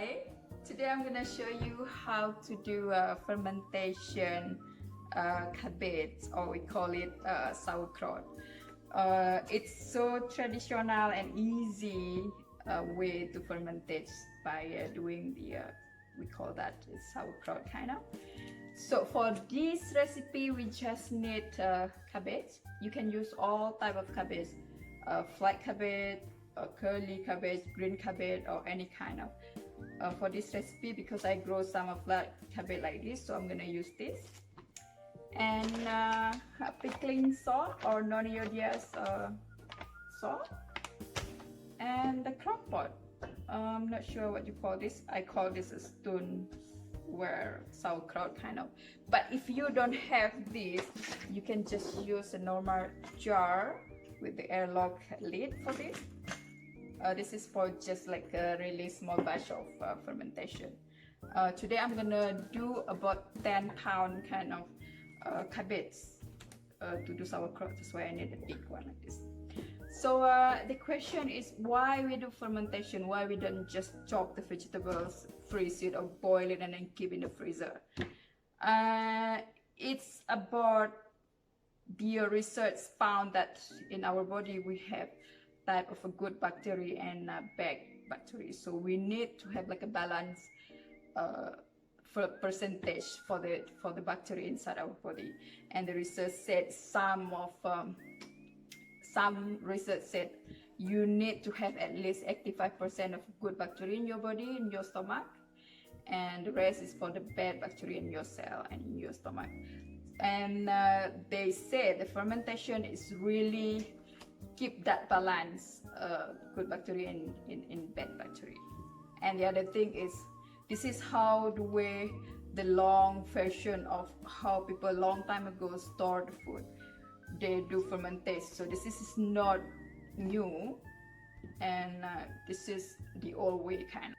Hi, today I'm gonna show you how to do a fermentation cabbage, or we call it sauerkraut. It's so traditional and easy way to ferment it by doing the we call that sauerkraut kind of. So for this recipe we just need cabbage. You can use all type of cabbage, flat cabbage, curly cabbage, green cabbage, or any kind of. For this recipe, because I grow some of flat cabbage like this, so I'm gonna use this. And pickling salt or non-iodized salt, and the crock pot. I'm not sure what you call this. I call this a stoneware sauerkraut kind of. But if you don't have this, you can just use a normal jar with the airlock lid for this. This is for just like a really small batch of fermentation. Today I'm gonna do about 10-pound kind of cabbage to do sauerkraut. That's why I need a big one like this. So the question is, why we do fermentation? Why we don't just chop the vegetables, freeze it, or boil it and then keep in the freezer? It's about the research found that in our body we have type of a good bacteria and bad bacteria, so we need to have like a balance for percentage for the bacteria inside our body. And the research said some research said you need to have at least 85% of good bacteria in your body, in your stomach, and the rest is for the bad bacteria in your cell and in your stomach. And they said the fermentation is really keep that balance, good bacteria in bad bacteria. And the other thing is, this is how the long version of how people long time ago stored the food. They do fermentation, so this is not new, and this is the old way kind of.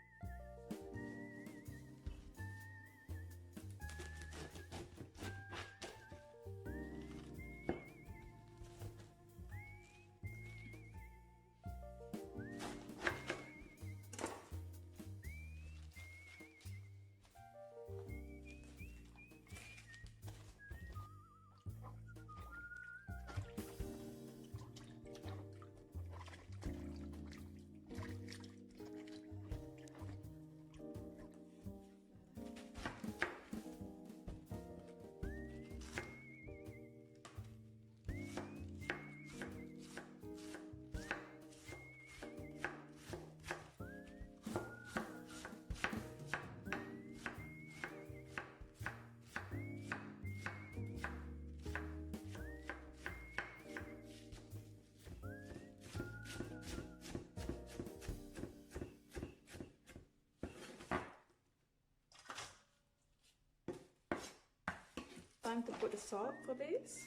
Time to put the salt for this,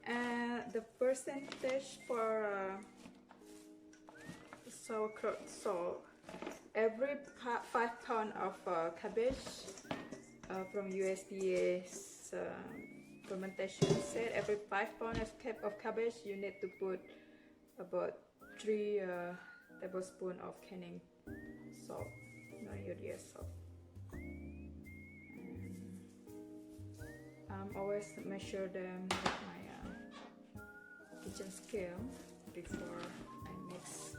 and the percentage for sauerkraut salt. Every 5 pounds of cabbage from USDA's fermentation said every 5 pounds of cabbage you need to put about 3 tablespoons of canning salt, non-iodized salt. Always measure them with my kitchen scale before I mix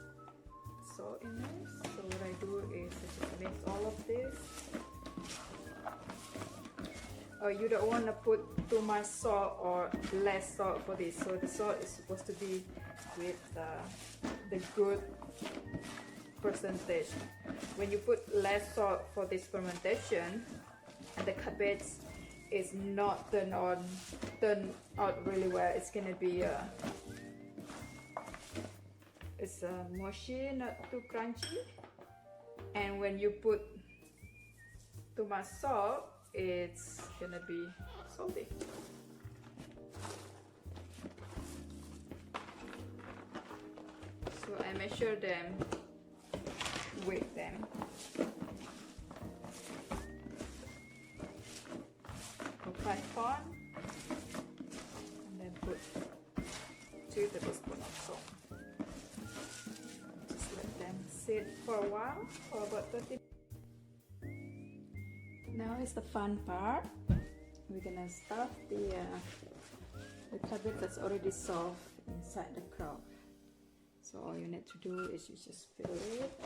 salt in it. So what I do is I just mix all of this. You don't want to put too much salt or less salt for this. So the salt is supposed to be with the good percentage. When you put less salt for this fermentation, and the cabbage is not turned out really well, it's gonna be it's mushy, not too crunchy. And when you put too much salt, it's gonna be salty. So I measure them, weigh them. For 5 pounds, and then put 2 tablespoons of salt. Just let them sit for a while, for about 30 minutes. Now is the fun part. We're gonna stuff the cabbage that's already soft inside the crock. So all you need to do is you just fill it.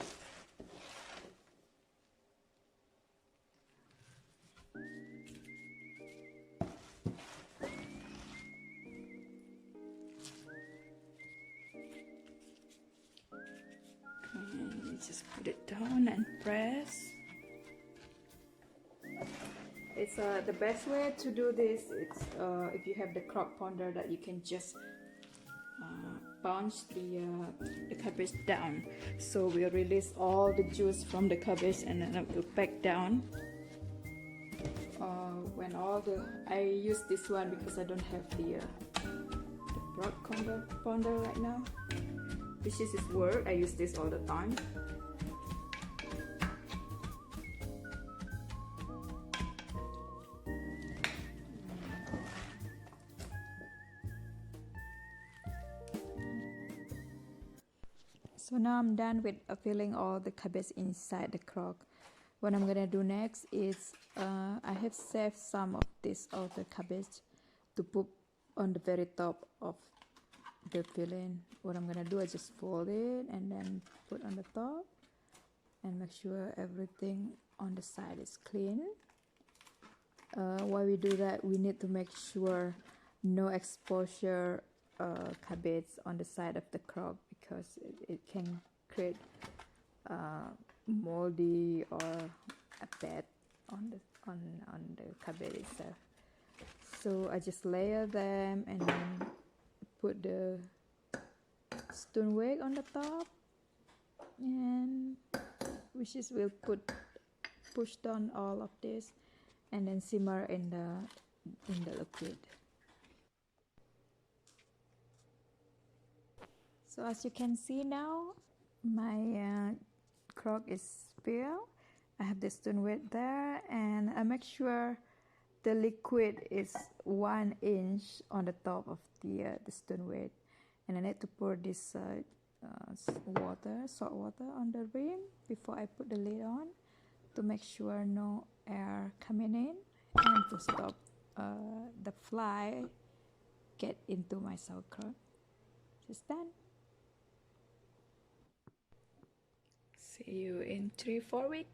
And you just put it down and press. It's the best way to do this. It's if you have the crock ponder that you can just bounce the cabbage down, so we'll release all the juice from the cabbage and then it will back down. When I use this one because I don't have the crock ponder right now, which is its work. I use this all the time. So now I'm done with filling all the cabbage inside the crock. What I'm gonna do next is I have saved some of this other cabbage to put on the very top of the filling. What I'm gonna do, I just fold it and then put on the top and make sure everything on the side is clean. While we do that, we need to make sure no exposure cabbage on the side of the crock, because it can create moldy or a bad on the cabbage itself. So I just layer them and then put the stoneweg on the top, and we'll push down all of this and then simmer in the liquid. So as you can see now, my crock is filled. I have the stoneweg there, and I make sure the liquid is 1 inch on the top of the stoneweg, and I need to pour this salt water on the rim before I put the lid on, to make sure no air coming in and to stop the fly get into my sauerkraut. It's done. See you in 3-4 weeks.